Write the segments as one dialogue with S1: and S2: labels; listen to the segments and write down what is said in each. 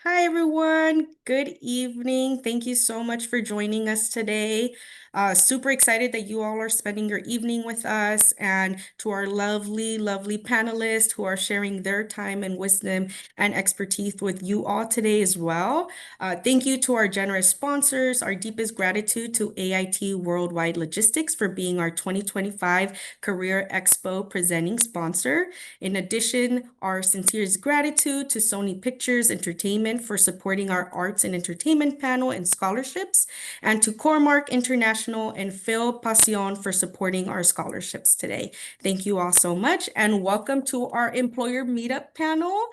S1: Hi, everyone. Good evening. Thank you so much for joining us today. Super excited that you all are spending your evening with us, and to our lovely, lovely panelists who are sharing their time and wisdom and expertise with you all today as well. Thank you to our generous sponsors. Our deepest gratitude to AIT Worldwide Logistics for being our 2025 Career Expo presenting sponsor. In addition, our sincerest gratitude to Sony Pictures Entertainment for supporting our arts and entertainment panel and scholarships, and to Cormark International and Phil Passion for supporting our scholarships today. Thank you all so much, and welcome to our employer meetup panel.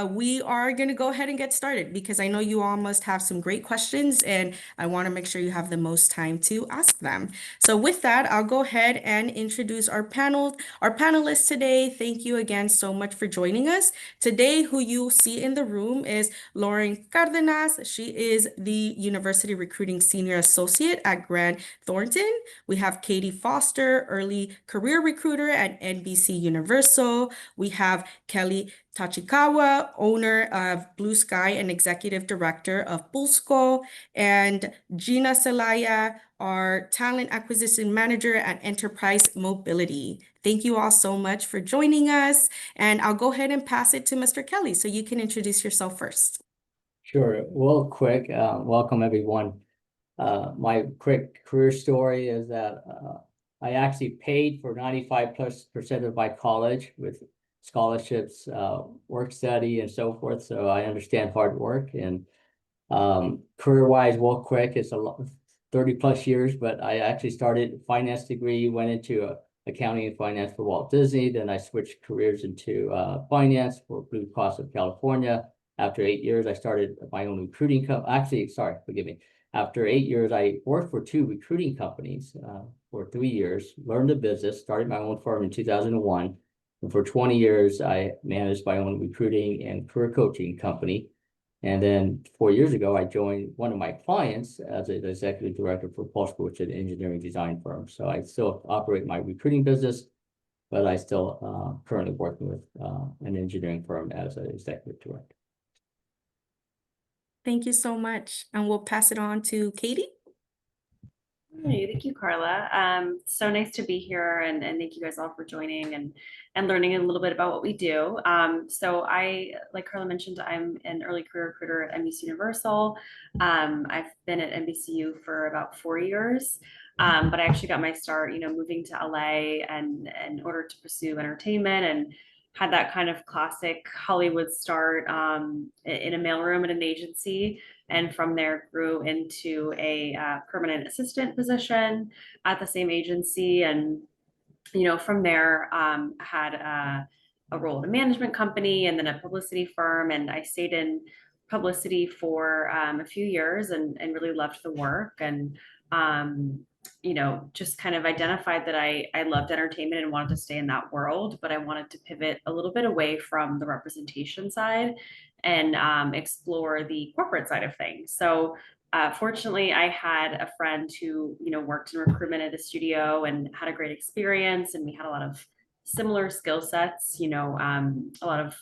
S1: We are going to go ahead and get started because I know you all must have some great questions, and I want to make sure you have the most time to ask them. So with that, I'll go ahead and introduce our panelists today. Thank you again so much for joining us. Today, who you see in the room is Lauren Cardenas. She is the University Recruiting Senior Associate at Grand Thornton. We have Katie Foster, Early Career Recruiter at NBC Universal. We have Kelly Tachikawa, owner of Blue Sky and Executive Director of Pulsco, and Gina Zelaya, our Talent Acquisition Manager at Enterprise Mobility. Thank you all so much for joining us, and I'll go ahead and pass it to Mr. Kelly so you can introduce yourself first.
S2: Sure. Well, quick, welcome everyone. My quick career story is that I actually paid for 95+% of my college with scholarships, work study, and so forth. So I understand hard work. And career-wise, well, quick, it's a lot, 30+ years, but I actually started finance degree, went into accounting and finance for Walt Disney. Then I switched careers into finance for Blue Cross of California. After 8 years, I started my own recruiting company. Actually, sorry, forgive me. After 8 years, I worked for 2 recruiting companies for 3 years, learned the business, started my own firm in 2001. And for 20 years, I managed my own recruiting and career coaching company. And then 4 years ago, I joined one of my clients as an executive director for Pulsco, which is an engineering design firm. So I still operate my recruiting business, but I still currently working with an engineering firm as an executive director.
S1: Thank you so much, and we'll pass it on to Katie.
S3: Hey, thank you, Carla. So nice to be here, and thank you guys all for joining and learning a little bit about what we do. So I, like Carla mentioned, I'm an early career recruiter at NBCUniversal. I've been at NBCU for about 4 years, but I actually got my start, moving to LA and in order to pursue entertainment, and had that kind of classic Hollywood start in a mailroom at an agency, and from there grew into a permanent assistant position at the same agency. And from there had a role in a management company and then a publicity firm, and I stayed in publicity for a few years and really loved the work, and just kind of identified that I loved entertainment and wanted to stay in that world, but I wanted to pivot a little bit away from the representation side and explore the corporate side of things. So fortunately, I had a friend who, worked in recruitment at a studio and had a great experience, and we had a lot of similar skill sets, a lot of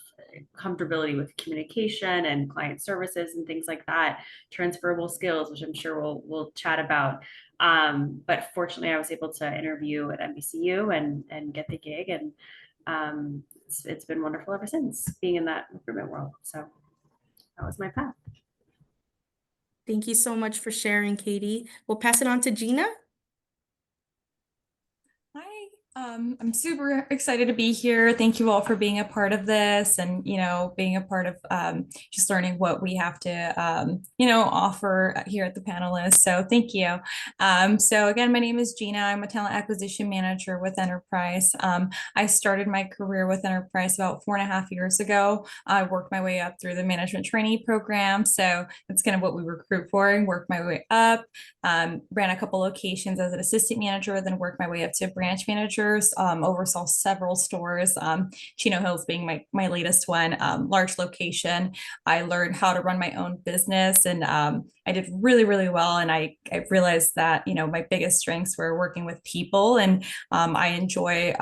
S3: comfortability with communication and client services and things like that, transferable skills, which I'm sure we'll chat about. But fortunately, I was able to interview at NBCU and get the gig, and it's been wonderful ever since being in that recruitment world. So that was my path.
S1: Thank you so much for sharing, Katie. We'll pass it on to Gina.
S4: Hi, I'm super excited to be here. Thank you all for being a part of this and, being a part of just learning what we have to, offer here at the panelists. So thank you. So again, my name is Gina. I'm a talent acquisition manager with Enterprise. I started my career with Enterprise about 4.5 years ago. I worked my way up through the management trainee program. So that's kind of what we recruit for, and worked my way up. Ran a couple locations as an assistant manager, then worked my way up to branch manager. stores, oversaw several stores, Chino Hills being my latest one, large location. I learned how to run my own business, and I did really, really well. And I realized that, my biggest strengths were working with people, and I enjoy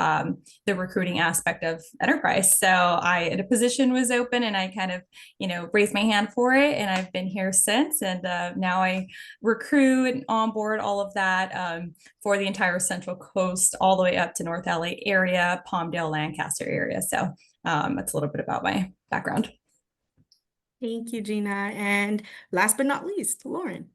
S4: the recruiting aspect of enterprise. So a position was open, and I kind of, raised my hand for it, and I've been here since. And now I recruit and onboard all of that for the entire Central Coast, all the way up to North LA area, Palmdale, Lancaster area. So that's a little bit about my background.
S1: Thank you, Gina. And last but not least, Lauren.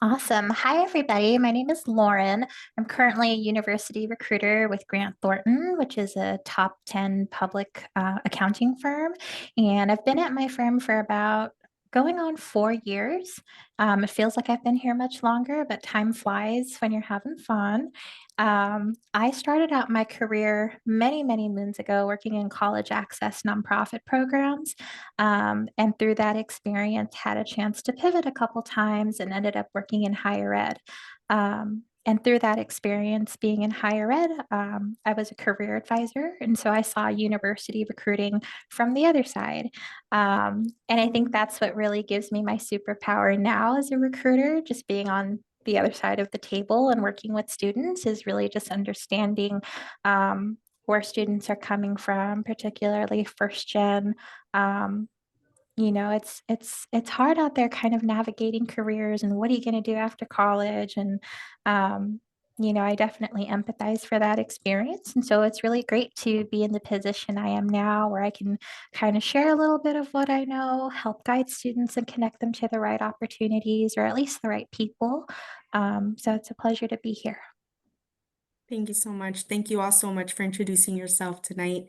S5: Awesome. Hi, everybody. My name is Lauren. I'm currently a university recruiter with Grant Thornton, which is a top 10 public accounting firm. And I've been at my firm for about going on 4 years. It feels like I've been here much longer, but time flies when you're having fun. I started out my career many, many moons ago working in college access nonprofit programs. And through that experience, had a chance to pivot a couple times and ended up working in higher ed. And through that experience being in higher ed, I was a career advisor. And so I saw university recruiting from the other side. And I think that's what really gives me my superpower now as a recruiter, just being on the other side of the table and working with students is really just understanding where students are coming from, particularly first gen. It's hard out there kind of navigating careers and what are you going to do after college? And I definitely empathize for that experience. And so it's really great to be in the position I am now where I can kind of share a little bit of what I know, help guide students and connect them to the right opportunities or at least the right people. So it's a pleasure to be here.
S1: Thank you so much. Thank you all so much for introducing yourself tonight.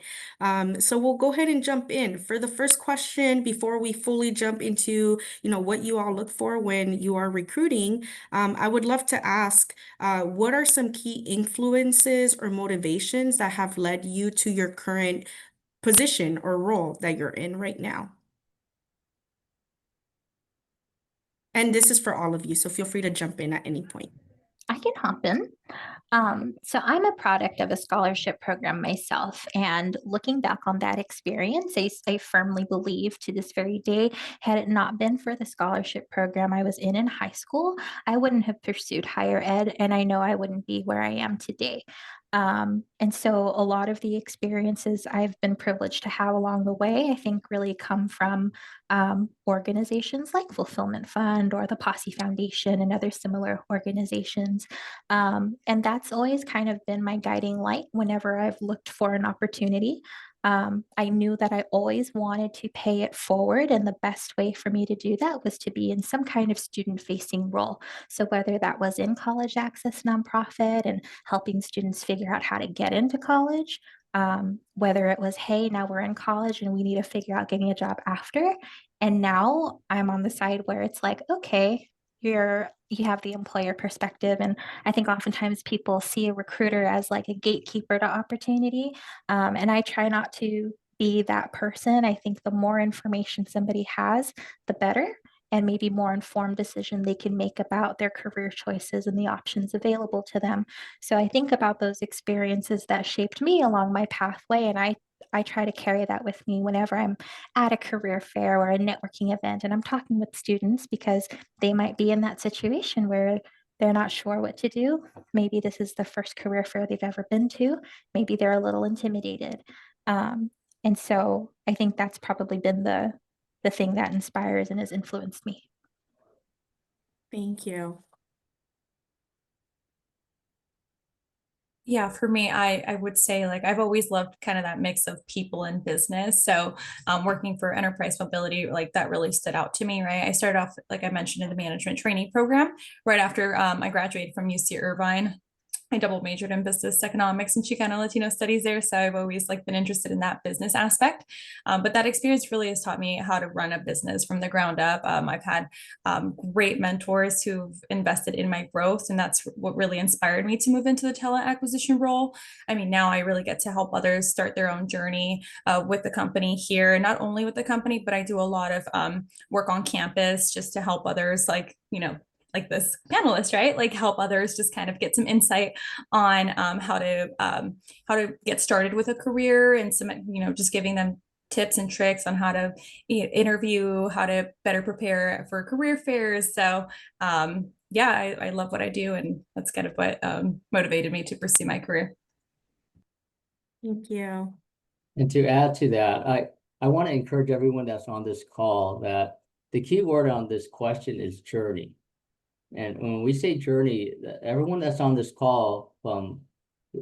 S1: So we'll go ahead and jump in. For the first question, before we fully jump into, what you all look for when you are recruiting, I would love to ask, what are some key influences or motivations that have led you to your current position or role that you're in right now? And this is for all of you, so feel free to jump in at any point.
S5: I can hop in. So I'm a product of a scholarship program myself, and looking back on that experience, I firmly believe to this very day, had it not been for the scholarship program I was in high school, I wouldn't have pursued higher ed, and I know I wouldn't be where I am today. And so a lot of the experiences I've been privileged to have along the way, I think really come from organizations like Fulfillment Fund or the Posse Foundation and other similar organizations. And that's always kind of been my guiding light whenever I've looked for an opportunity. I knew that I always wanted to pay it forward, and the best way for me to do that was to be in some kind of student-facing role. So whether that was in college access nonprofit and helping students figure out how to get into college, whether it was, hey, now we're in college and we need to figure out getting a job after. And now I'm on the side where it's like, okay, you have the employer perspective. And I think oftentimes people see a recruiter as like a gatekeeper to opportunity. And I try not to be that person. I think the more information somebody has, the better, and maybe more informed decision they can make about their career choices and the options available to them. So I think about those experiences that shaped me along my pathway, and I try to carry that with me whenever I'm at a career fair or a networking event and I'm talking with students, because they might be in that situation where they're not sure what to do. Maybe this is the first career fair they've ever been to. Maybe they're a little intimidated. And so I think that's probably been the thing that inspires and has influenced me.
S1: Thank you.
S4: Yeah, for me, I would say like I've always loved kind of that mix of people and business. So working for enterprise mobility, like that really stood out to me, right? I started off, like I mentioned, in the management training program right after I graduated from UC Irvine. I double majored in business economics and Chicano Latino studies there. So I've always like been interested in that business aspect. But that experience really has taught me how to run a business from the ground up. I've had great mentors who've invested in my growth. And that's what really inspired me to move into the talent acquisition role. I mean, now I really get to help others start their own journey with the company here, not only with the company, but I do a lot of work on campus just to help others like this panelist, right? Like help others just kind of get some insight on how to get started with a career, and some, just giving them tips and tricks on how to interview, how to better prepare for career fairs. So yeah, I love what I do, and that's kind of what motivated me to pursue my career.
S1: Thank you.
S2: And to add to that, I want to encourage everyone that's on this call that the key word on this question is journey. And when we say journey, everyone that's on this call,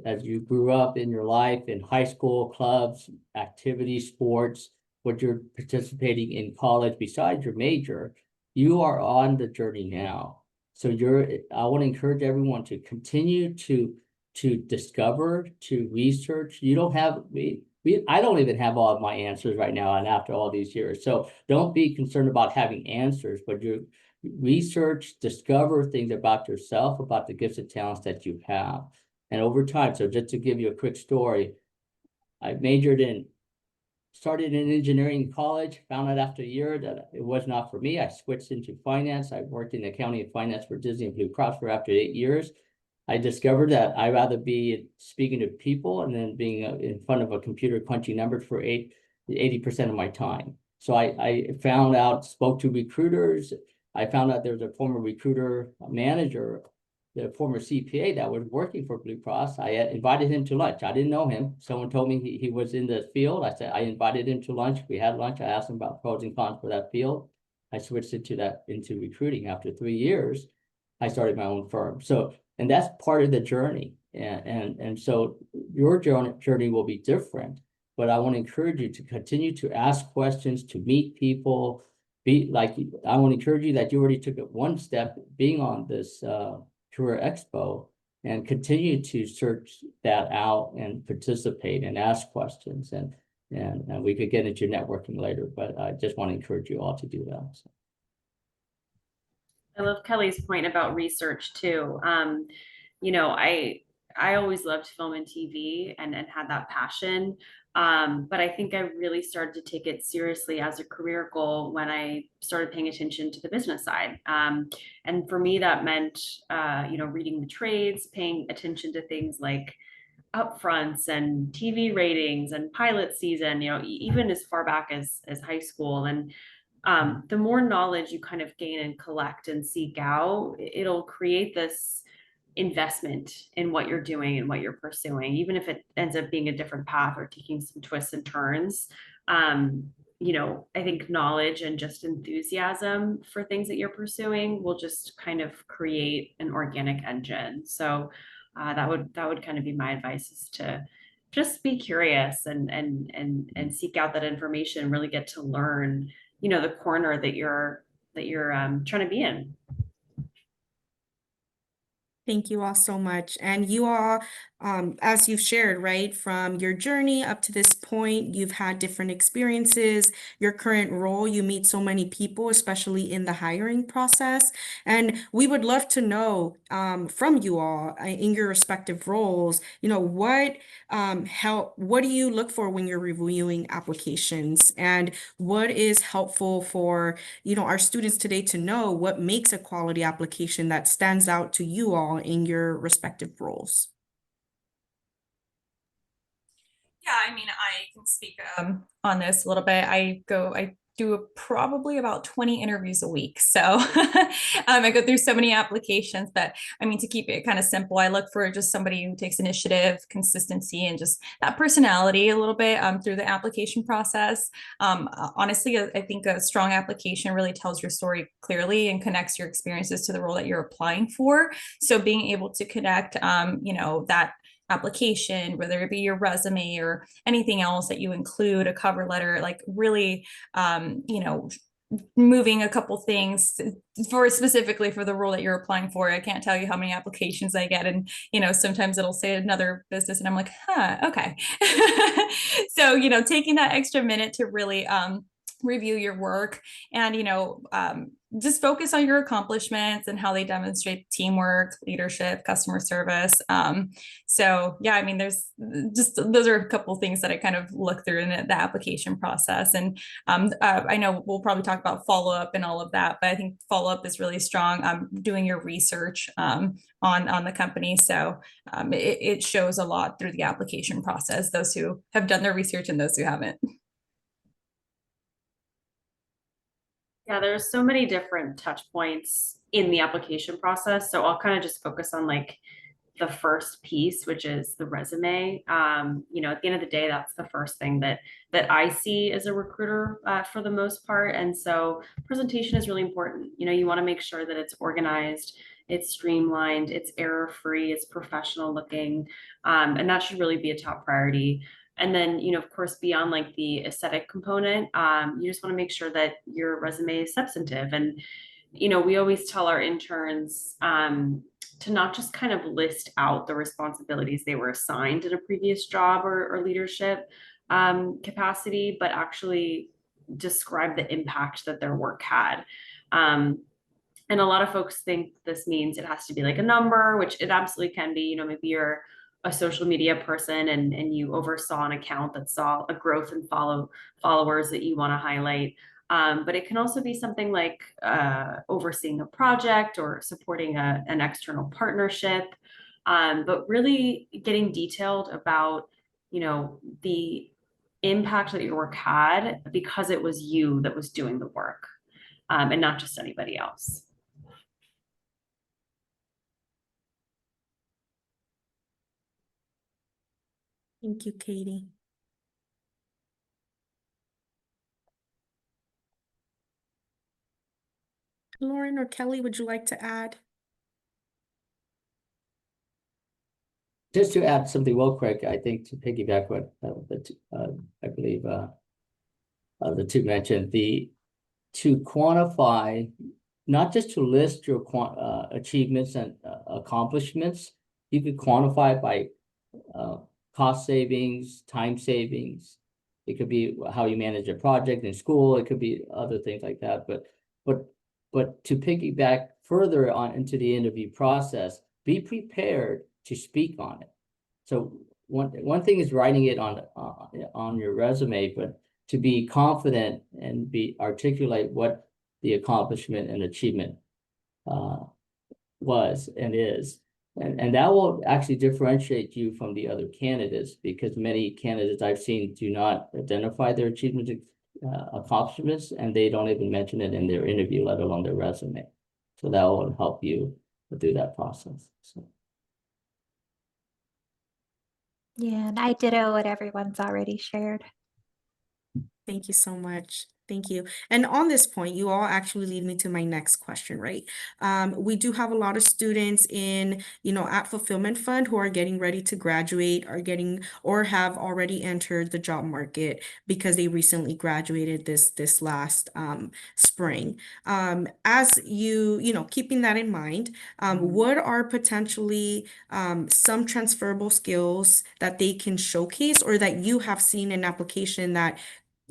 S2: as you grew up in your life, in high school, clubs, activities, sports, what you're participating in college besides your major, you are on the journey now. So I want to encourage everyone to continue to discover, to research. You don't have, I don't even have all of my answers right now, and after all these years. So don't be concerned about having answers, but you research, discover things about yourself, about the gifts and talents that you have. And over time, so just to give you a quick story, I started in engineering in college, found out after a year that it was not for me. I switched into finance. I worked in accounting and finance for Disney and Blue Cross for after 8 years. I discovered that I'd rather be speaking to people and then being in front of a computer crunching numbers for 80% of my time. So I found out, spoke to recruiters. I found out there was a former recruiter manager, the former CPA that was working for Blue Cross. I invited him to lunch. I didn't know him. Someone told me he was in the field. I invited him to lunch. We had lunch. I asked him about pros and cons for that field. I switched into recruiting. After 3 years, I started my own firm. So, and that's part of the journey. And so your journey will be different, but I want to encourage you to continue to ask questions, to meet people. I want to encourage you that you already took it one step being on this Career Expo, and continue to search that out and participate and ask questions. And we could get into networking later, but I just want to encourage you all to do that. So.
S3: I love Kelly's point about research too. I always loved film and TV and had that passion. But I think I really started to take it seriously as a career goal when I started paying attention to the business side. And for me, that meant, reading the trades, paying attention to things like upfronts and TV ratings and pilot season, even as far back as high school. And the more knowledge you kind of gain and collect and seek out, it'll create this investment in what you're doing and what you're pursuing, even if it ends up being a different path or taking some twists and turns. I think knowledge and just enthusiasm for things that you're pursuing will just kind of create an organic engine. So that would kind of be my advice, is to just be curious and seek out that information, really get to learn, the corner that you're trying to be in.
S1: Thank you all so much. And you all, as you've shared, right, from your journey up to this point, you've had different experiences. Your current role, you meet so many people, especially in the hiring process. And we would love to know from you all in your respective roles, what what do you look for when you're reviewing applications? And what is helpful for, our students today to know what makes a quality application that stands out to you all in your respective roles?
S4: Yeah, I mean, I can speak on this a little bit. I do probably about 20 interviews a week. So I go through so many applications, but I mean, to keep it kind of simple, I look for just somebody who takes initiative, consistency, and just that personality a little bit through the application process. Honestly, I think a strong application really tells your story clearly and connects your experiences to the role that you're applying for. So being able to connect, that application, whether it be your resume or anything else that you include, a cover letter, like really, moving a couple things specifically for the role that you're applying for. I can't tell you how many applications I get, and sometimes it'll say another business and I'm like, okay. So taking that extra minute to really review your work, and just focus on your accomplishments and how they demonstrate teamwork, leadership, customer service. So yeah, I mean, there's just, those are a couple of things that I kind of look through in the application process. And I know we'll probably talk about follow-up and all of that, but I think follow-up is really strong. Doing your research on the company. So it shows a lot through the application process, those who have done their research and those who haven't.
S3: Yeah, there's so many different touch points in the application process. So I'll kind of just focus on like the first piece, which is the resume. At the end of the day, that's the first thing that I see as a recruiter for the most part. And so presentation is really important. You want to make sure that it's organized, it's streamlined, it's error-free, it's professional looking, and that should really be a top priority. And then, of course, beyond like the aesthetic component, you just want to make sure that your resume is substantive. And, we always tell our interns to not just kind of list out the responsibilities they were assigned in a previous job or leadership capacity, but actually describe the impact that their work had. And a lot of folks think this means it has to be like a number, which it absolutely can be. Maybe you're a social media person and you oversaw an account that saw a growth in followers that you want to highlight. But it can also be something like overseeing a project or supporting an external partnership, but really getting detailed about, the impact that your work had because it was you that was doing the work, and not just anybody else.
S1: Thank you, Katie. Lauren or Kelly, would you like to add?
S2: Just to add something real quick, I think to piggyback what I believe the two mentioned, to quantify, not just to list your achievements and accomplishments, you could quantify by cost savings, time savings. It could be how you manage a project in school. It could be other things like that. But to piggyback further on into the interview process, be prepared to speak on it. So one thing is writing it on your resume, but to be confident and articulate what the accomplishment and achievement was and is. And that will actually differentiate you from the other candidates, because many candidates I've seen do not identify their achievements, accomplishments, and they don't even mention it in their interview, let alone their resume. So that will help you through that process. So.
S5: Yeah, and I ditto what everyone's already shared.
S1: Thank you so much. Thank you. And on this point, you all actually lead me to my next question, right? We do have a lot of students in, at Fulfillment Fund who are getting ready to graduate, or have already entered the job market because they recently graduated this last spring. As keeping that in mind, what are potentially some transferable skills that they can showcase, or that you have seen in application that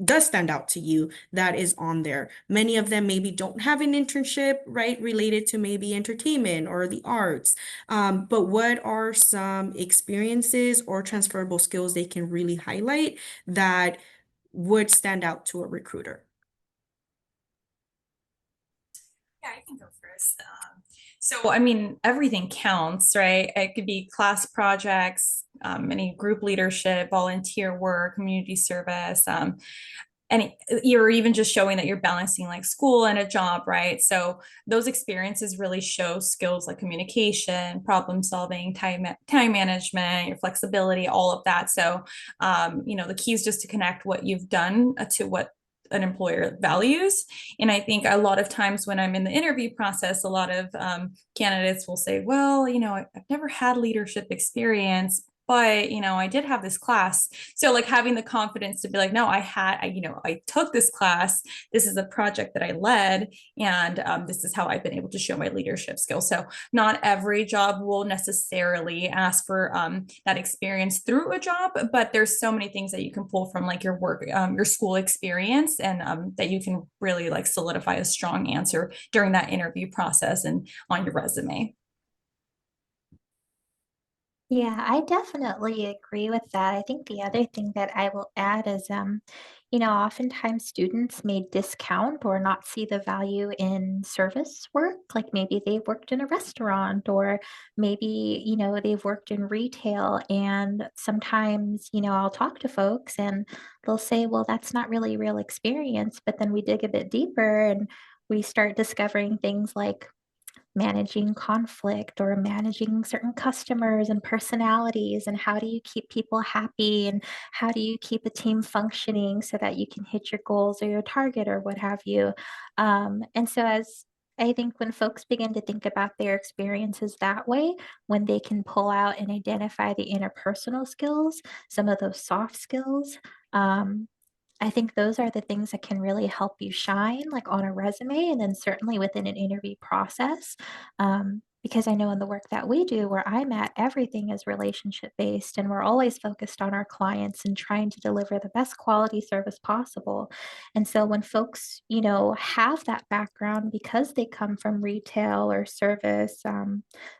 S1: does stand out to you that is on there? Many of them maybe don't have an internship, right, related to maybe entertainment or the arts. But what are some experiences or transferable skills they can really highlight that would stand out to a recruiter?
S4: Yeah, I can go first. So, I mean, everything counts, right? It could be class projects, any group leadership, volunteer work, community service, and you're even just showing that you're balancing like school and a job, right? So those experiences really show skills like communication, problem solving, time management, your flexibility, all of that. So, the key is just to connect what you've done to what an employer values. And I think a lot of times when I'm in the interview process, a lot of candidates will say, well, I've never had leadership experience, but, you know, I did have this class. So like having the confidence to be like, no, I took this class. This is a project that I led, and this is how I've been able to show my leadership skills. So not every job will necessarily ask for that experience through a job, but there's so many things that you can pull from like your work, your school experience, and that you can really like solidify a strong answer during that interview process and on your resume.
S5: Yeah, I definitely agree with that. I think the other thing that I will add is, oftentimes students may discount or not see the value in service work. Like maybe they've worked in a restaurant, or maybe, they've worked in retail. And sometimes, I'll talk to folks and they'll say, well, that's not really real experience. But then we dig a bit deeper and we start discovering things like managing conflict or managing certain customers and personalities, and how do you keep people happy, and how do you keep a team functioning so that you can hit your goals or your target or what have you. And so as I think when folks begin to think about their experiences that way, when they can pull out and identify the interpersonal skills, some of those soft skills, um, I think those are the things that can really help you shine, like on a resume, and then certainly within an interview process. Because I know in the work that we do, where I'm at, everything is relationship based, and we're always focused on our clients and trying to deliver the best quality service possible. And so when folks, have that background because they come from retail or service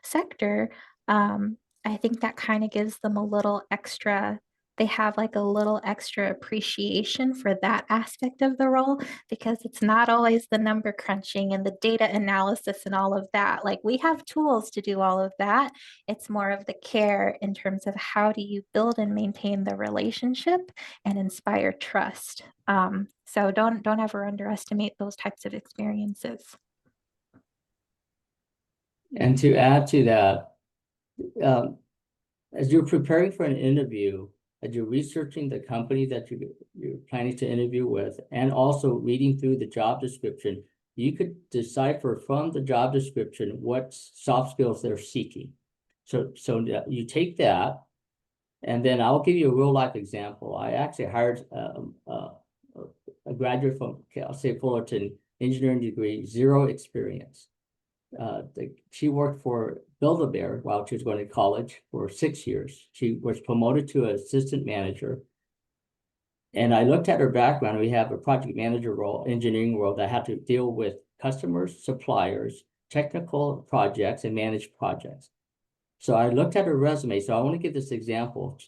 S5: sector, I think that kind of gives them a little extra, they have like a little extra appreciation for that aspect of the role, because it's not always the number crunching and the data analysis and all of that. Like we have tools to do all of that. It's more of the care in terms of how do you build and maintain the relationship and inspire trust. So don't ever underestimate those types of experiences.
S2: And to add to that, um, as you're preparing for an interview, as you're researching the company that you're planning to interview with, and also reading through the job description, you could decipher from the job description what soft skills they're seeking. So you take that, and then I'll give you a real life example. I actually hired a graduate from, I'll say, Fullerton, engineering degree, zero experience. She worked for Build-A-Bear while she was going to college for 6 years. She was promoted to assistant manager. And I looked at her background. We have a project manager role, engineering role, that had to deal with customers, suppliers, technical projects, and managed projects. So I looked at her resume. So I want to give this example.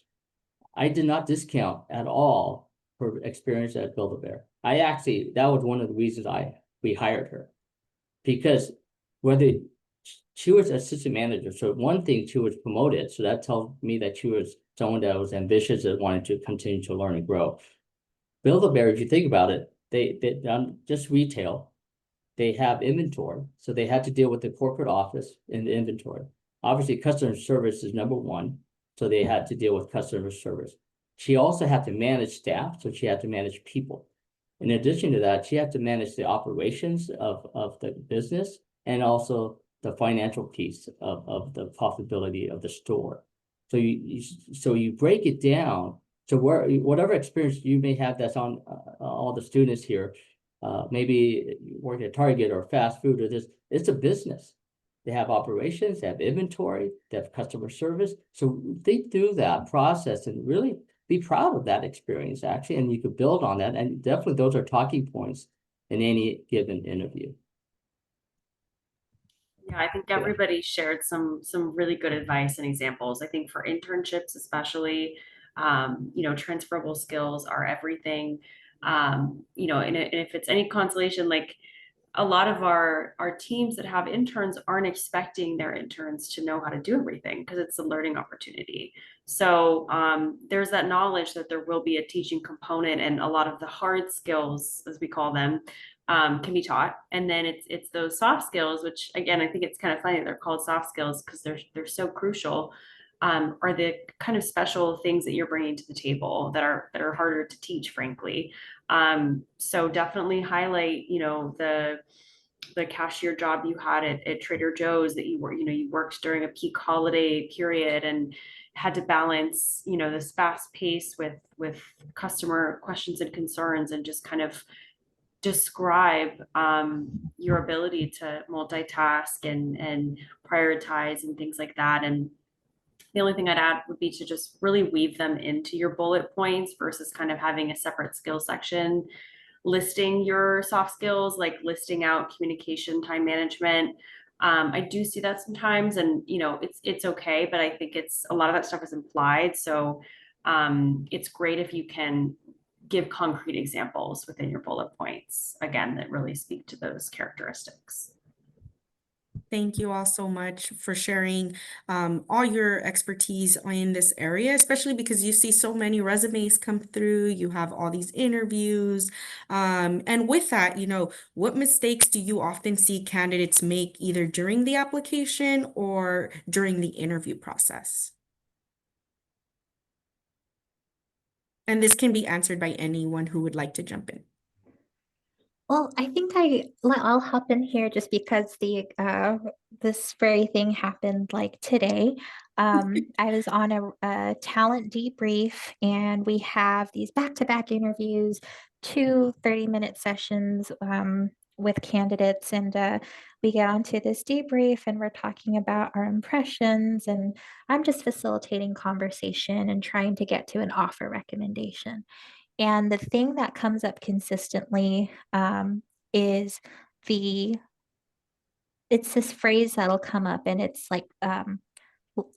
S2: I did not discount at all her experience at Build-A-Bear. That was one of the reasons we hired her, because whether she was assistant manager, so one thing, she was promoted, so that tells me that she was someone that was ambitious and wanted to continue to learn and grow. Build-A-Bear, if you think about it, they just retail. They have inventory, so they had to deal with the corporate office and the inventory. Obviously, customer service is number one, so they had to deal with customer service. She also had to manage staff, so she had to manage people. In addition to that, she had to manage the operations of the business, and also the financial piece of the profitability of the store. So you break it down to whatever experience you may have that's on all the students here, maybe working at Target or fast food or this, it's a business. They have operations, they have inventory, they have customer service. So think through that process and really be proud of that experience, actually, and you could build on that. And definitely those are talking points in any given interview.
S3: Yeah, I think everybody shared some really good advice and examples. I think for internships, especially, transferable skills are everything. And if it's any consolation, like a lot of our teams that have interns aren't expecting their interns to know how to do everything, because it's a learning opportunity. So there's that knowledge that there will be a teaching component, and a lot of the hard skills, as we call them, can be taught. And then it's those soft skills, which again, I think it's kind of funny that they're called soft skills because they're so crucial. Are the kind of special things that you're bringing to the table that are harder to teach, frankly. So definitely highlight, the cashier job you had at Trader Joe's that you were, you worked during a peak holiday period and had to balance, this fast pace with customer questions and concerns, and just kind of describe your ability to multitask and prioritize and things like that. And the only thing I'd add would be to just really weave them into your bullet points versus kind of having a separate skill section listing your soft skills, like listing out communication, time management. I do see that sometimes, and it's okay, but I think it's a lot of that stuff is implied. So it's great if you can give concrete examples within your bullet points, again, that really speak to those characteristics.
S1: Thank you all so much for sharing all your expertise in this area, especially because you see so many resumes come through. You have all these interviews. And with that, what mistakes do you often see candidates make either during the application or during the interview process? And this can be answered by anyone who would like to jump in.
S5: Well, I think I'll hop in here just because the this very thing happened like today. I was on a talent debrief, and we have these back-to-back interviews, two 30-minute sessions with candidates, and we get onto this debrief, and we're talking about our impressions, and I'm just facilitating conversation and trying to get to an offer recommendation. And the thing that comes up consistently is the it's this phrase that'll come up, and it's like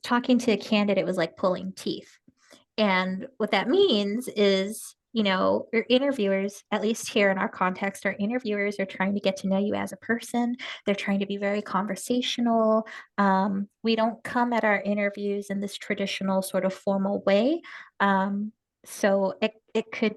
S5: talking to a candidate was like pulling teeth. And what that means is, your interviewers, at least here in our context, our interviewers are trying to get to know you as a person. They're trying to be very conversational. We don't come at our interviews in this traditional sort of formal way. So it could,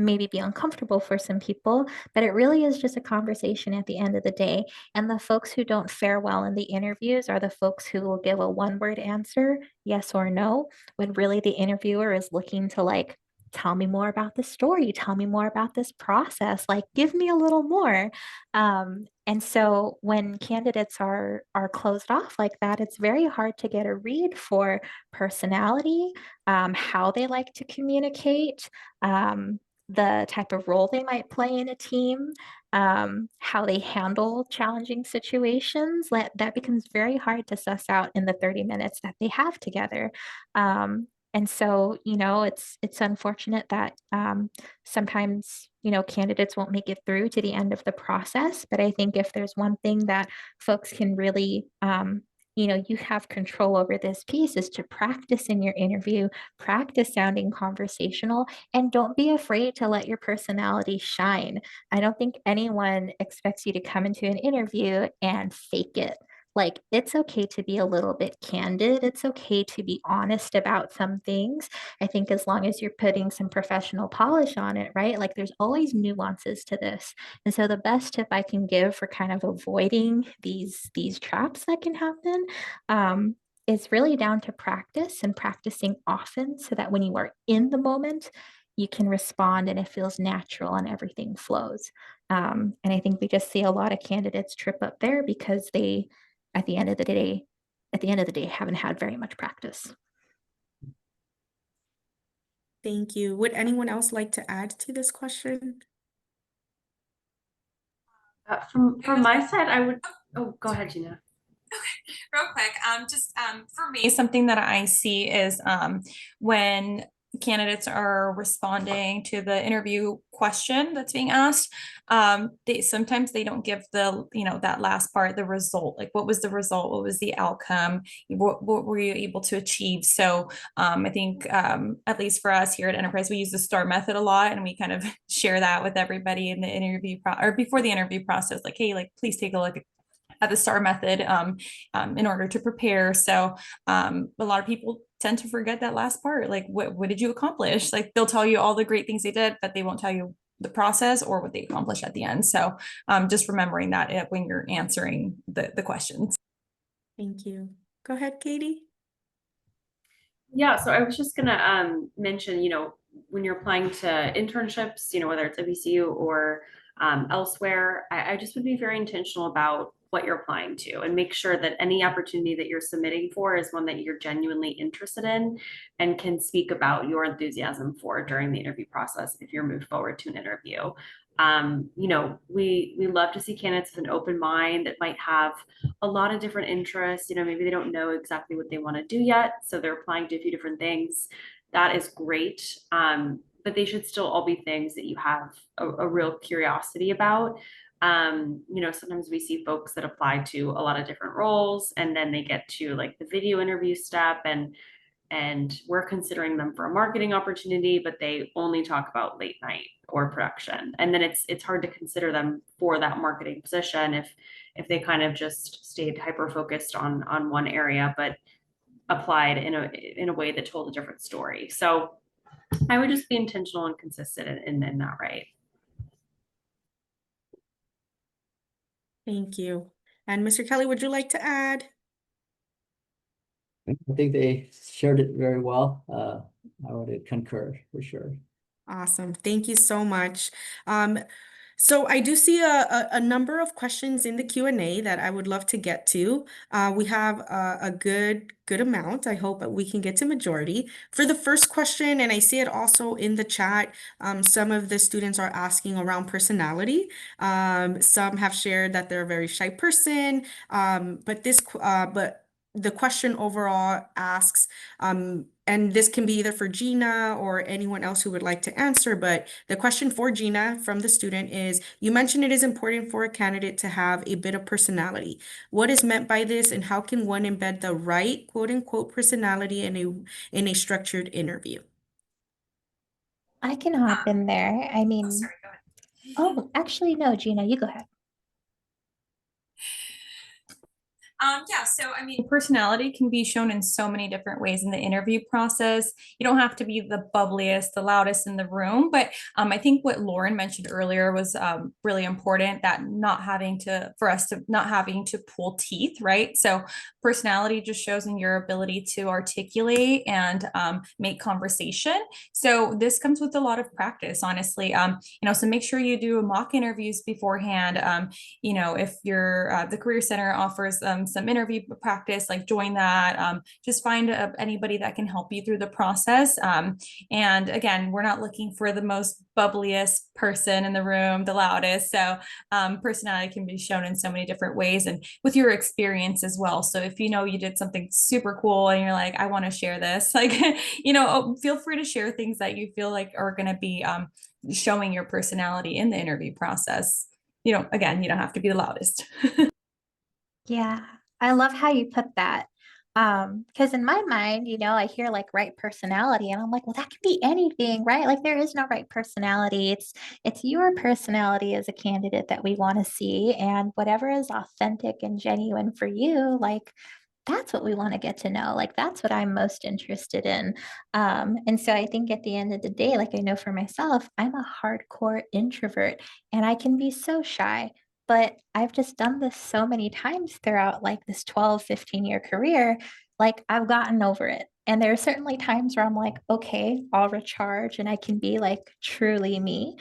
S5: maybe be uncomfortable for some people, but it really is just a conversation at the end of the day. And the folks who don't fare well in the interviews are the folks who will give a one-word answer, yes or no, when really the interviewer is looking to like, tell me more about the story, tell me more about this process, like give me a little more. And so when candidates are closed off like that, it's very hard to get a read for personality, how they like to communicate, the type of role they might play in a team, how they handle challenging situations. That becomes very hard to suss out in the 30 minutes that they have together. And so, it's unfortunate that sometimes, candidates won't make it through to the end of the process. But I think if there's one thing that folks can really, you have control over this piece is to practice in your interview, practice sounding conversational, and don't be afraid to let your personality shine. I don't think anyone expects you to come into an interview and fake it. Like, it's okay to be a little bit candid. It's okay to be honest about some things. I think as long as you're putting some professional polish on it, right? Like, there's always nuances to this. And so the best tip I can give for kind of avoiding these traps that can happen is really down to practice and practicing often so that when you are in the moment, you can respond and it feels natural and everything flows. And I think we just see a lot of candidates trip up there because they, at the end of the day, haven't had very much practice.
S1: Thank you. Would anyone else like to add to this question?
S3: From my side, I would. Oh, go ahead, Gina.
S4: Real quick, for me, something that I see is when candidates are responding to the interview question that's being asked, sometimes they don't give that last part, the result, like what was the result, what was the outcome, what were you able to achieve. So I think at least for us here at Enterprise, we use the STAR method a lot, and we kind of share that with everybody in the interview or before the interview process, like, hey, like please take a look at the STAR method in order to prepare. So a lot of people tend to forget that last part. Like, what did you accomplish? Like, they'll tell you all the great things they did, but they won't tell you the process or what they accomplished at the end. So just remembering that when you're answering the questions.
S1: Thank you. Go ahead, Katie.
S3: Yeah, so I was just gonna mention, when you're applying to internships, whether it's NBCU or elsewhere. I just would be very intentional about what you're applying to and make sure that any opportunity that you're submitting for is one that you're genuinely interested in and can speak about your enthusiasm for during the interview process if you're moved forward to an interview. We love to see candidates with an open mind that might have a lot of different interests. Maybe they don't know exactly what they want to do yet, so they're applying to a few different things. That is great. But they should still all be things that you have a real curiosity about. Sometimes we see folks that apply to a lot of different roles and then they get to like the video interview step and we're considering them for a marketing opportunity, but they only talk about late night or production. And then it's hard to consider them for that marketing position if they kind of just stayed hyper focused on one area, but applied in a way that told a different story. So I would just be intentional and consistent in that, right?
S1: Thank you. And Mr. Kelly, would you like to add?
S2: I think they shared it very well. I would concur for sure.
S1: Awesome. Thank you so much. So I do see a number of questions in the Q&A that I would love to get to. We have a good amount. I hope that we can get to majority. For the first question, and I see it also in the chat, some of the students are asking around personality. Some have shared that they're a very shy person, but the question overall asks, and this can be either for Gina or anyone else who would like to answer, but the question for Gina from the student is, you mentioned it is important for a candidate to have a bit of personality. What is meant by this, and how can one embed the right quote unquote personality in a structured interview?
S5: I can hop in there. I mean,
S4: Sorry, go ahead.
S5: oh, actually, no, Gina, you go ahead.
S4: Yeah, so I mean, personality can be shown in so many different ways in the interview process. You don't have to be the bubbliest, the loudest in the room, but I think what Lauren mentioned earlier was really important, that for us to not having to pull teeth, right? So personality just shows in your ability to articulate and make conversation. So this comes with a lot of practice, honestly. So make sure you do mock interviews beforehand. If the Career Center offers some interview practice, like join that. Just find anybody that can help you through the process. And again, we're not looking for the most bubbliest person in the room, the loudest. So personality can be shown in so many different ways and with your experience as well. So if you did something super cool and you're like, I want to share this, like, feel free to share things that you feel like are going to be showing your personality in the interview process. Again, you don't have to be the loudest.
S5: Yeah, I love how you put that. Because in my mind, I hear like right personality, and I'm like, well, that could be anything, right? Like there is no right personality. It's your personality as a candidate that we want to see, and whatever is authentic and genuine for you, like that's what we want to get to know. Like that's what I'm most interested in. And so I think at the end of the day, like I know for myself, I'm a hardcore introvert and I can be so shy. But I've just done this so many times throughout like this 12, 15-year career. Like I've gotten over it. And there are certainly times where I'm like, okay, I'll recharge and I can be like truly me.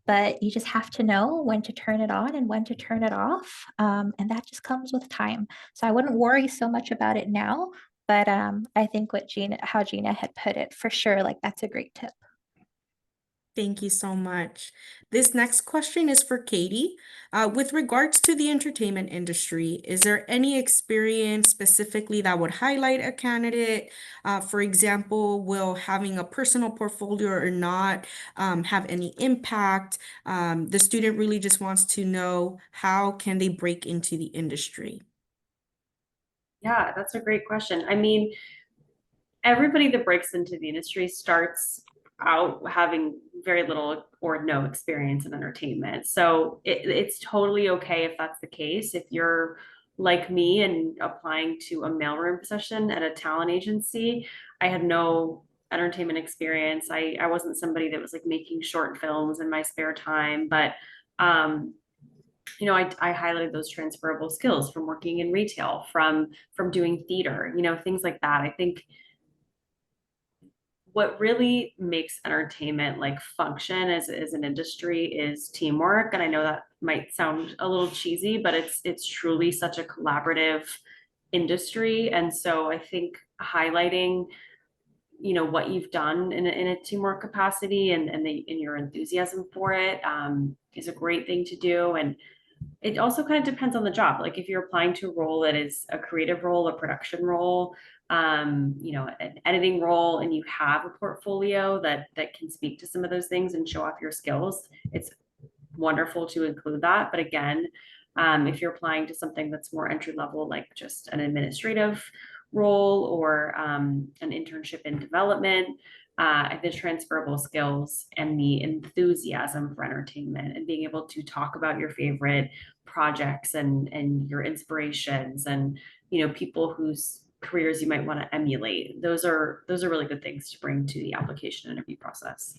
S5: But you just have to know when to turn it on and when to turn it off. And that just comes with time. So I wouldn't worry so much about it now. But I think how Gina had put it, for sure, like that's a great tip.
S1: Thank you so much. This next question is for Katie. With regards to the entertainment industry, is there any experience specifically that would highlight a candidate? For example, will having a personal portfolio or not have any impact? The student really just wants to know, how can they break into the industry?
S3: Yeah, that's a great question. I mean, everybody that breaks into the industry starts out having very little or no experience in entertainment. So it's totally okay if that's the case. If you're like me and applying to a mailroom position at a talent agency, I had no entertainment experience. I wasn't somebody that was like making short films in my spare time, but I highlighted those transferable skills from working in retail, from doing theater, things like that. I think what really makes entertainment like function as an industry is teamwork. And I know that might sound a little cheesy, but it's truly such a collaborative industry. And so I think highlighting, what you've done in a teamwork capacity and your enthusiasm for it is a great thing to do. And it also kind of depends on the job. Like if you're applying to a role that is a creative role, a production role, an editing role, and you have a portfolio that can speak to some of those things and show off your skills, it's wonderful to include that. But again, if you're applying to something that's more entry level, like just an administrative role or an internship in development, the transferable skills and the enthusiasm for entertainment and being able to talk about your favorite projects and your inspirations and people whose careers you might want to emulate. Those are really good things to bring to the application interview process.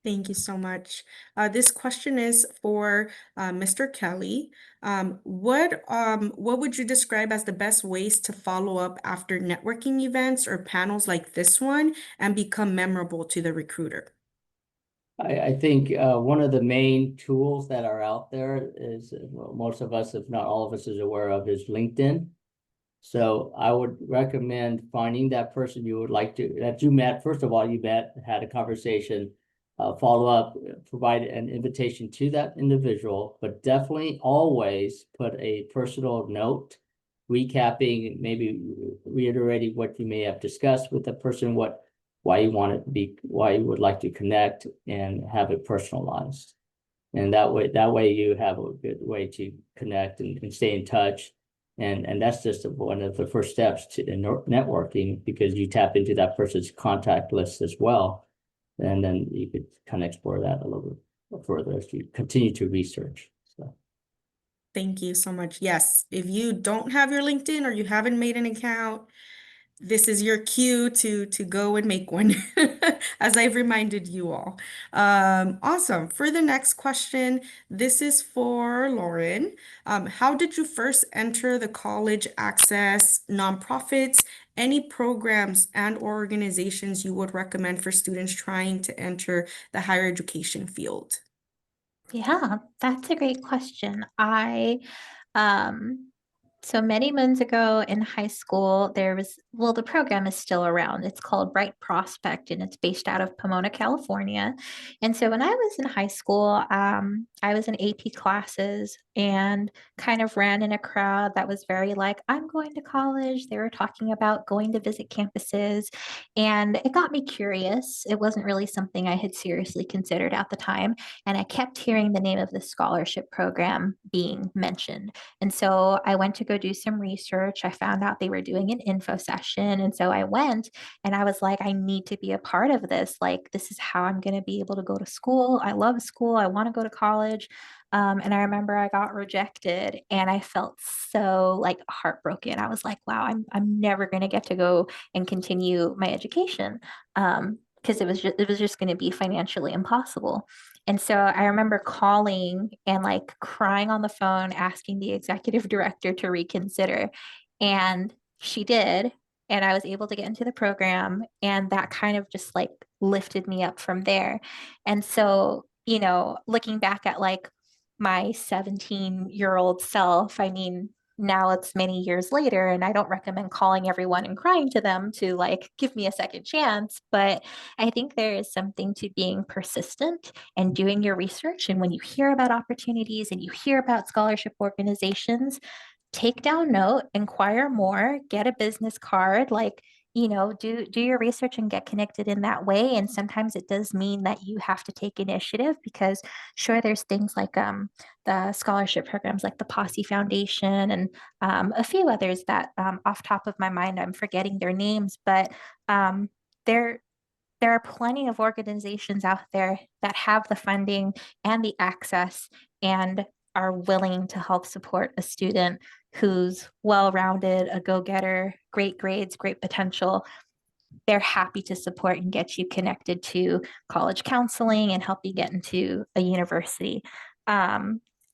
S1: Thank you so much. This question is for Mr. Kelly. What would you describe as the best ways to follow up after networking events or panels like this one and become memorable to the recruiter?
S2: I think one of the main tools that are out there is, well, most of us, if not all of us, is aware of, is LinkedIn. So I would recommend finding that person you would like to, that you met, first of all, you met, had a conversation, follow up, provide an invitation to that individual, but definitely always put a personal note, recapping, maybe reiterating what you may have discussed with the person, why you want it to be, why you would like to connect, and have it personalized. And that way you have a good way to connect and stay in touch. And that's just one of the first steps to networking, because you tap into that person's contact list as well. And then you could kind of explore that a little bit further as you continue to research. So.
S1: Thank you so much. Yes, if you don't have your LinkedIn or you haven't made an account, this is your cue to go and make one, as I've reminded you all. Awesome. For the next question, this is for Lauren. How did you first enter the college access nonprofits? Any programs and organizations you would recommend for students trying to enter the higher education field?
S5: Yeah, that's a great question. Um, so many moons ago in high school, the program is still around. It's called Bright Prospect and it's based out of Pomona, California. And so when I was in high school, I was in AP classes and kind of ran in a crowd that was very like, I'm going to college. They were talking about going to visit campuses. And it got me curious. It wasn't really something I had seriously considered at the time. And I kept hearing the name of the scholarship program being mentioned. And so I went to go do some research. I found out they were doing an info session. And so I went and I was like, I need to be a part of this. Like, this is how I'm going to be able to go to school. I love school. I want to go to college. And I remember I got rejected and I felt so like heartbroken. I was like, wow, I'm never going to get to go and continue my education. Because it was just going to be financially impossible. And so I remember calling and like crying on the phone, asking the executive director to reconsider. And she did. And I was able to get into the program. And that kind of just like lifted me up from there. And so, looking back at like my 17-year-old self, I mean, now it's many years later, and I don't recommend calling everyone and crying to them to like give me a second chance. But I think there is something to being persistent and doing your research. And when you hear about opportunities and you hear about scholarship organizations, take down note, inquire more, get a business card, like, do your research and get connected in that way. And sometimes it does mean that you have to take initiative because sure, there's things like the scholarship programs like the Posse Foundation and a few others that off top of my mind, I'm forgetting their names, but there there are plenty of organizations out there that have the funding and the access and are willing to help support a student who's well-rounded, a go-getter, great grades, great potential. They're happy to support and get you connected to college counseling and help you get into a university.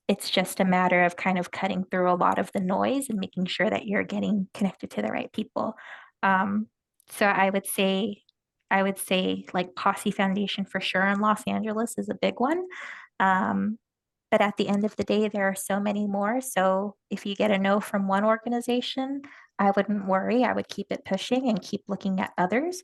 S5: It's just a matter of kind of cutting through a lot of the noise and making sure that you're getting connected to the right people. So I would say I would say like Posse Foundation for sure in Los Angeles is a big one. Um, but at the end of the day, there are so many more. So if you get a no from one organization, I wouldn't worry. I would keep it pushing and keep looking at others.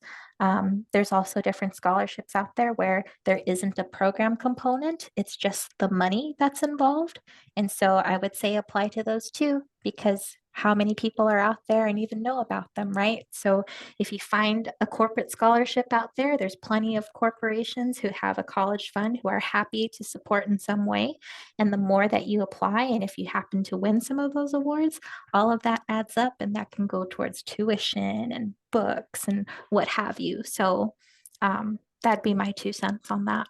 S5: There's also different scholarships out there where there isn't a program component, it's just the money that's involved. And so I would say apply to those too, because how many people are out there and even know about them, right? So if you find a corporate scholarship out there, there's plenty of corporations who have a college fund who are happy to support in some way. And the more that you apply, and if you happen to win some of those awards, all of that adds up and that can go towards tuition and books and what have you. So that'd be my 2 cents on that.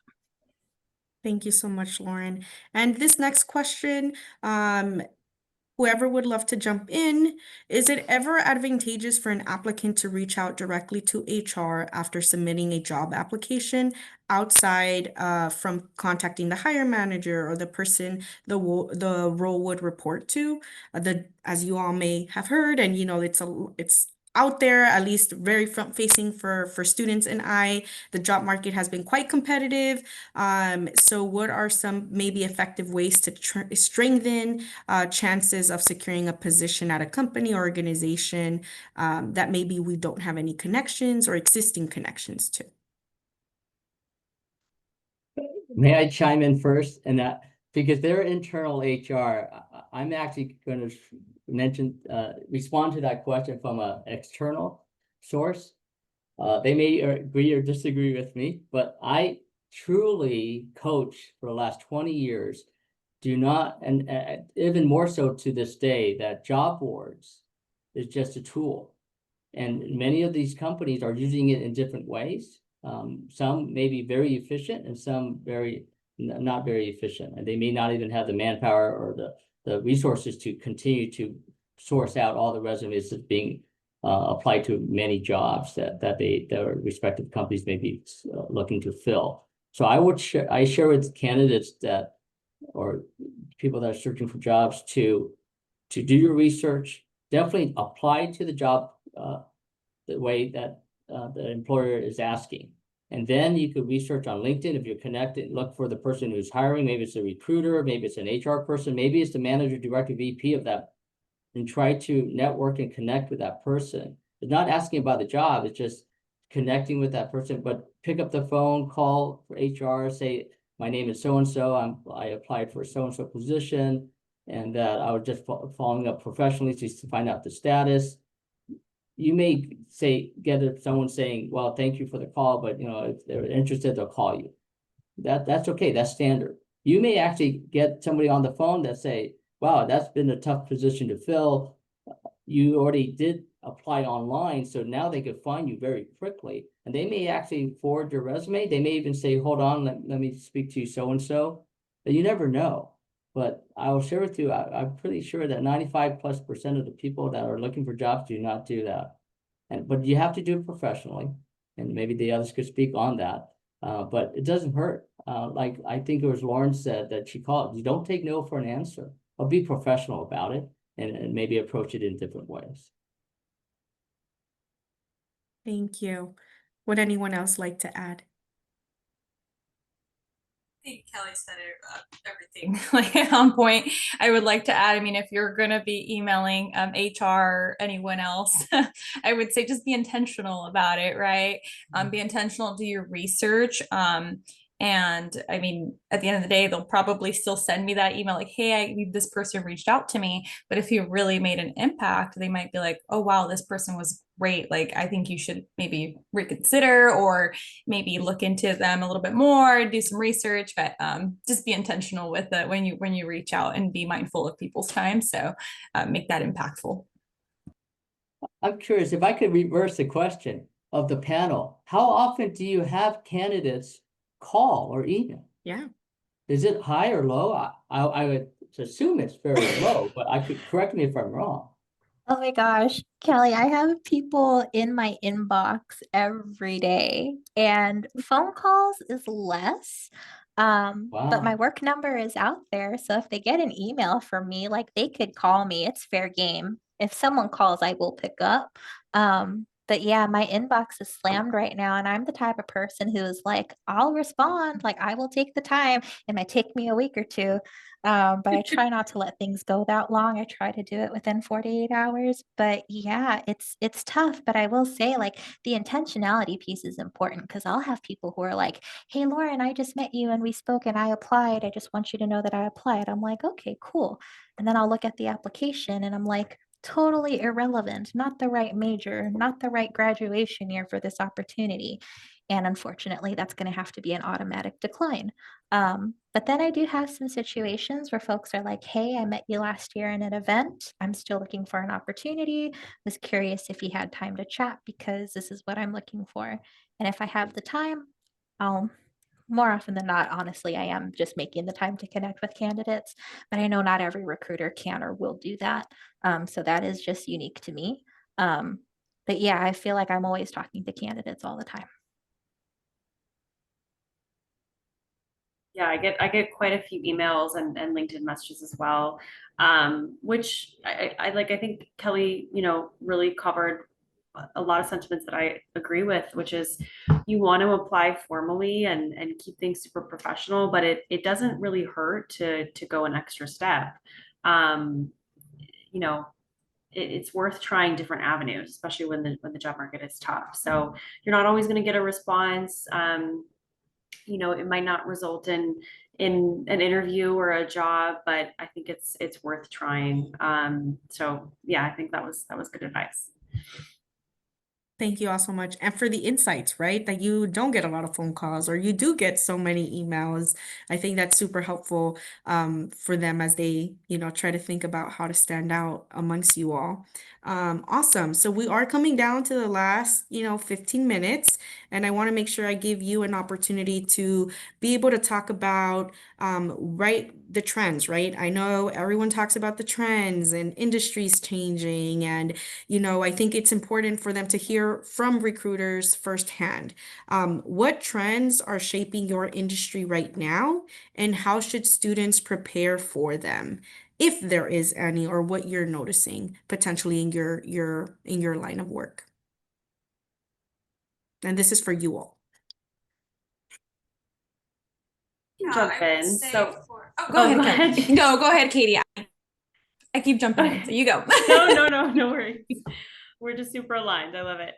S1: Thank you so much, Lauren. And this next question, whoever would love to jump in, is it ever advantageous for an applicant to reach out directly to HR after submitting a job application outside from contacting the hiring manager or the person the role would report to? As you all may have heard, and it's out there, at least very front facing for students and the job market has been quite competitive. So what are some maybe effective ways to strengthen chances of securing a position at a company or organization that maybe we don't have any connections or existing connections to?
S2: May I chime in first? And that because they're internal HR, I'm actually going to respond to that question from an external source. They may agree or disagree with me, but I truly coach for the last 20 years. Do not, and even more so to this day, that job boards is just a tool. And many of these companies are using it in different ways. Some may be very efficient and some not very efficient. And they may not even have the manpower or the resources to continue to source out all the resumes that being applied to many jobs that their respective companies may be looking to fill. So I share with candidates that, or people that are searching for jobs, to do your research. Definitely apply to the job the way that the employer is asking. And then you could research on LinkedIn if you're connected, look for the person who's hiring. Maybe it's a recruiter, maybe it's an HR person, maybe it's the manager, director, VP of that, and try to network and connect with that person. It's not asking about the job, it's just connecting with that person. But pick up the phone, call for HR, say, my name is so-and-so, I applied for so-and-so position, and that I was just following up professionally to find out the status. You may get someone saying, well, thank you for the call, but if they're interested, they'll call you. That's okay, that's standard. You may actually get somebody on the phone that say, wow, that's been a tough position to fill. You already did apply online, so now they could find you very quickly. And they may actually forward your resume. They may even say, hold on, let me speak to so-and-so. But you never know. But I will share with you, I'm pretty sure that 95+% of the people that are looking for jobs do not do that. But you have to do it professionally. And maybe the others could speak on that. But it doesn't hurt. Like I think it was Lauren said that she called, you don't take no for an answer. Or be professional about it and maybe approach it in different ways.
S1: Thank you. Would anyone else like to add?
S4: I think Kelly said everything like on point. I would like to add, I mean, if you're going to be emailing HR or anyone else, I would say just be intentional about it, right? Be intentional, do your research. And I mean, at the end of the day, they'll probably still send me that email like, hey, this person reached out to me. But if you really made an impact, they might be like, oh, wow, this person was great. Like, I think you should maybe reconsider or maybe look into them a little bit more, do some research, but just be intentional with it when you reach out and be mindful of people's time. So make that impactful.
S2: I'm curious if I could reverse the question of the panel. How often do you have candidates call or email?
S1: Yeah.
S2: Is it high or low? I would assume it's very low, but I could correct me if I'm wrong.
S5: Oh my gosh, Kelly, I have people in my inbox every day, and phone calls is less. But my
S2: Wow.
S5: work number is out there. So if they get an email from me, like they could call me, it's fair game. If someone calls, I will pick up. But yeah, my inbox is slammed right now. And I'm the type of person who is like, I'll respond, like I will take the time. It might take me a week or two. But I try not to let things go that long. I try to do it within 48 hours. But yeah, it's tough. But I will say, like, the intentionality piece is important because I'll have people who are like, hey Lauren, I just met you and we spoke and I applied. I just want you to know that I applied. I'm like, okay, cool. And then I'll look at the application and I'm like, totally irrelevant, not the right major, not the right graduation year for this opportunity. And unfortunately, that's going to have to be an automatic decline. But then I do have some situations where folks are like, hey, I met you last year in an event. I'm still looking for an opportunity. Was curious if you had time to chat because this is what I'm looking for. And if I have the time, I'll more often than not, honestly, I am just making the time to connect with candidates, but I know not every recruiter can or will do that. So that is just unique to me. Um, but yeah, I feel like I'm always talking to candidates all the time.
S3: Yeah, I get quite a few emails and LinkedIn messages as well, which I like. I think Kelly, really covered a lot of sentiments that I agree with, which is you want to apply formally and keep things super professional, but it doesn't really hurt to go an extra step. Um, you know, it's worth trying different avenues, especially when the job market is tough. So you're not always going to get a response. It might not result in an interview or a job, but I think it's worth trying. So yeah, I think that was good advice.
S1: Thank you all so much. And for the insights, right? That you don't get a lot of phone calls or you do get so many emails. I think that's super helpful for them as they, try to think about how to stand out amongst you all. Awesome. So we are coming down to the last, 15 minutes, and I want to make sure I give you an opportunity to be able to talk about, right, the trends, right? I know everyone talks about the trends and industries changing, and I think it's important for them to hear from recruiters firsthand. What trends are shaping your industry right now, and how should students prepare for them, if there is any, or what you're noticing potentially in your line of work? And this is for you all.
S3: Jump in. So
S4: Go
S3: Oh,
S4: ahead,
S3: go
S4: Kelly.
S3: ahead.
S4: No, go ahead, Katie. I keep jumping in, so you go.
S3: No worries. We're just super aligned. I love it.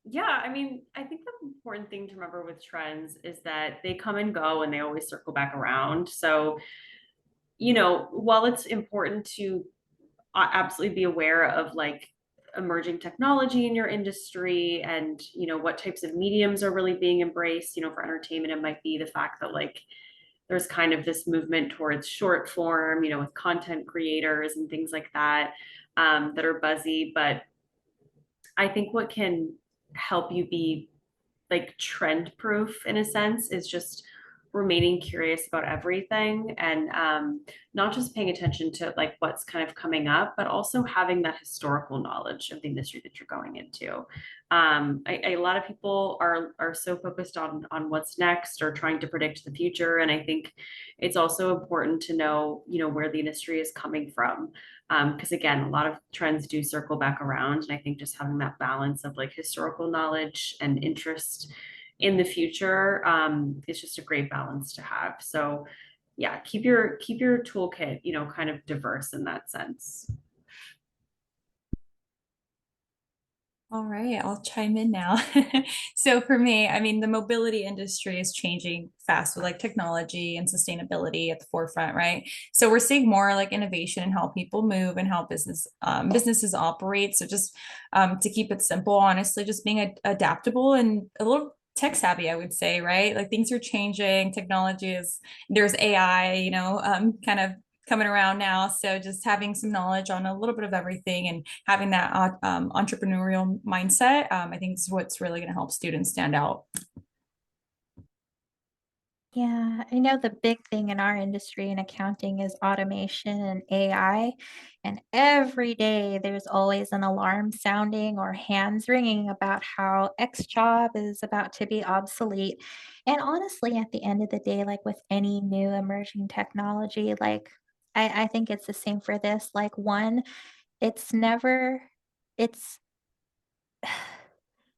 S3: Yeah, I mean, I think the important thing to remember with trends is that they come and go and they always circle back around. So, while it's important to absolutely be aware of like emerging technology in your industry and, what types of mediums are really being embraced, for entertainment, it might be the fact that like there's kind of this movement towards short form, with content creators and things like that, that are buzzy. But I think what can help you be like trend proof in a sense is just remaining curious about everything and not just paying attention to like what's kind of coming up, but also having that historical knowledge of the industry that you're going into. A lot of people are so focused on what's next or trying to predict the future, and I think it's also important to know where the industry is coming from, because again, a lot of trends do circle back around, and I think just having that balance of like historical knowledge and interest in the future is just a great balance to have. So yeah, keep your toolkit, kind of diverse in that sense.
S4: All right, I'll chime in now. So for me, I mean, the mobility industry is changing fast with like technology and sustainability at the forefront, right? So we're seeing more like innovation in how people move and how businesses operate. So just to keep it simple, honestly, just being adaptable and a little tech savvy, I would say, right? Like things are changing, there's AI, kind of coming around now. So just having some knowledge on a little bit of everything and having that entrepreneurial mindset, I think is what's really going to help students stand out.
S5: Yeah, I know the big thing in our industry in accounting is automation and AI. And every day there's always an alarm sounding or hands ringing about how X job is about to be obsolete. And honestly, at the end of the day, like with any new emerging technology, like I think it's the same for this. Like, one, it's never, it's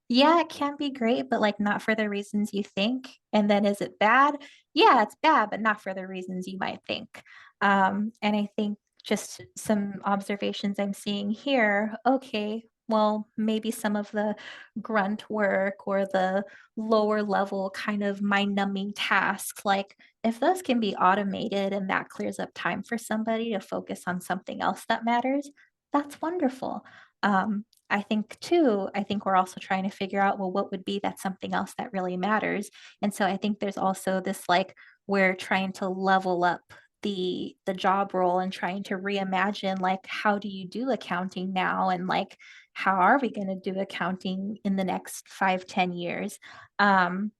S5: yeah, it can be great, but like not for the reasons you think. And then is it bad? Yeah, it's bad, but not for the reasons you might think. And I think just some observations I'm seeing here. Okay, well, maybe some of the grunt work or the lower level kind of mind numbing tasks, like if those can be automated and that clears up time for somebody to focus on something else that matters, that's wonderful. I think too, I think we're also trying to figure out, well, what would be that something else that really matters? And so I think there's also this like we're trying to level up the job role and trying to reimagine like how do you do accounting now and like how are we going to do accounting in the next 5, 10 years? Um,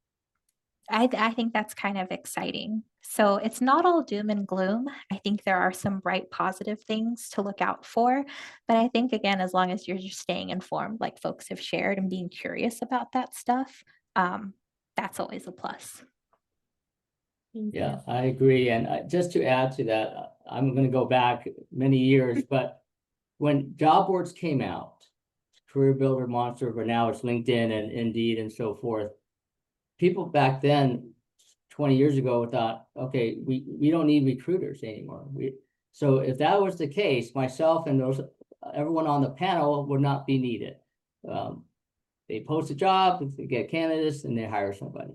S5: I think that's kind of exciting. So it's not all doom and gloom. I think there are some bright positive things to look out for. But I think again, as long as you're just staying informed, like folks have shared and being curious about that stuff, that's always a plus.
S1: Thank you.
S2: Yeah, I agree. And just to add to that, I'm going to go back many years, but when job boards came out, Career Builder, Monster, but now it's LinkedIn and Indeed and so forth, people back then, 20 years ago, thought, okay, we don't need recruiters anymore. So if that was the case, myself and everyone on the panel would not be needed. They post a job, they get candidates, and they hire somebody.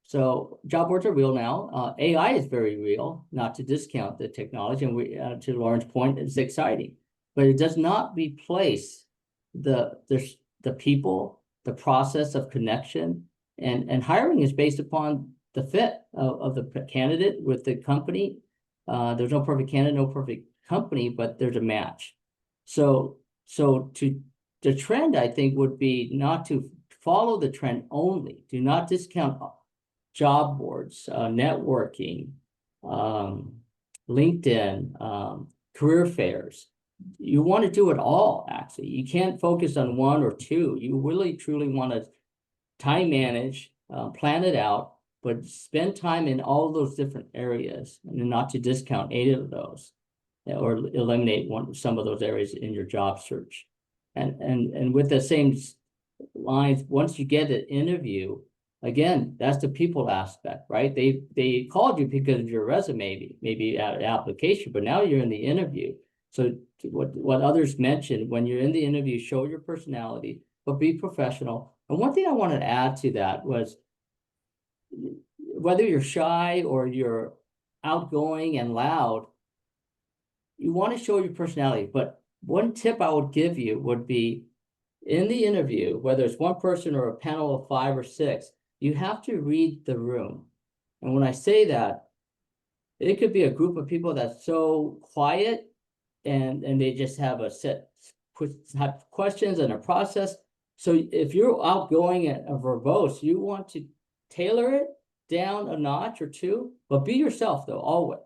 S2: So job boards are real now. AI is very real, not to discount the technology. And to Lauren's point, it's exciting, but it does not replace the people, the process of connection, and hiring is based upon the fit of the candidate with the company. There's no perfect candidate, no perfect company, but there's a match. So the trend, I think, would be not to follow the trend only. Do not discount job boards, networking, LinkedIn, career fairs. You want to do it all, actually. You can't focus on one or two. You really, truly want to time manage, plan it out, but spend time in all those different areas and not to discount 8 of those or eliminate some of those areas in your job search. And with the same lines, once you get an interview, again, that's the people aspect, right? They called you because of your resume, maybe an application, but now you're in the interview. So what others mentioned, when you're in the interview, show your personality, but be professional. And one thing I wanted to add to that was whether you're shy or you're outgoing and loud, you want to show your personality. But one tip I would give you would be in the interview, whether it's one person or a panel of 5 or 6, you have to read the room. And when I say that, it could be a group of people that's so quiet and they just have a set have questions and a process. So if you're outgoing and verbose, you want to tailor it down a notch or two, but be yourself though, always,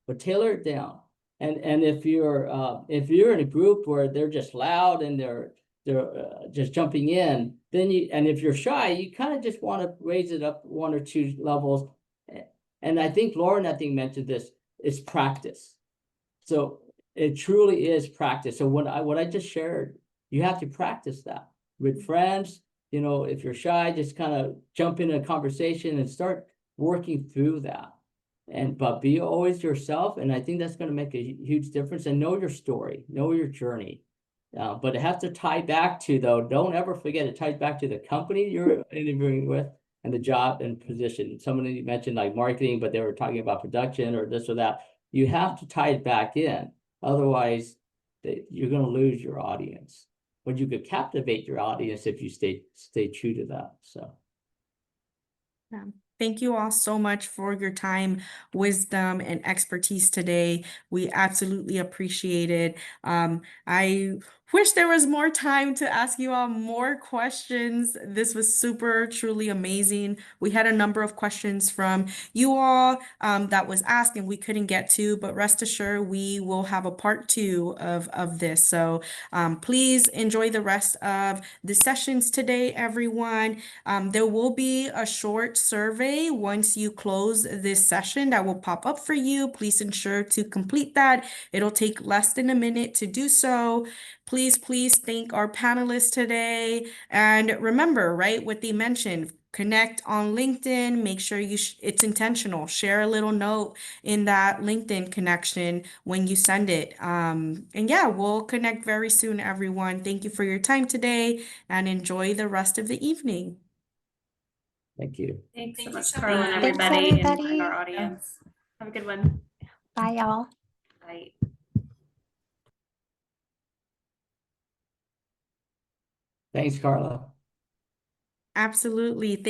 S2: but tailor it down. And if you're in a group where they're just loud and they're just jumping in, then and if you're shy, you kind of just want to raise it up 1 or 2 levels. And I think Lauren, mentioned this, is practice. So it truly is practice. So what I just shared, you have to practice that with friends. If you're shy, just kind of jump in a conversation and start working through that. But be always yourself. And I think that's going to make a huge difference. And know your story, know your journey. But it has to tie back to, though, don't ever forget, it ties back to the company you're interviewing with and the job and position. Somebody mentioned like marketing, but they were talking about production or this or that. You have to tie it back in. Otherwise, you're going to lose your audience. But you could captivate your audience if you stay true to that. So.
S1: Yeah. Thank you all so much for your time, wisdom, and expertise today. We absolutely appreciate it. I wish there was more time to ask you all more questions. This was super, truly amazing. We had a number of questions from you all that was asked and we couldn't get to, but rest assured we will have a part 2 of this. So please enjoy the rest of the sessions today, everyone. There will be a short survey once you close this session that will pop up for you. Please ensure to complete that. It'll take less than a minute to do so. Please please, please thank our panelists today. And remember, right, what they mentioned, connect on LinkedIn, make sure it's intentional. Share a little note in that LinkedIn connection when you send it. And yeah, we'll connect very soon, everyone. Thank you for your time today and enjoy the rest of the evening.
S2: Thank you.
S3: Thanks so
S4: Thank you
S3: much,
S4: so
S3: Carla, and
S4: much.
S5: Thanks,
S3: everybody, and
S5: everybody.
S3: our audience. Have a good one.
S5: Bye, y'all.
S3: Bye.
S2: Thanks, Carla.
S1: Absolutely.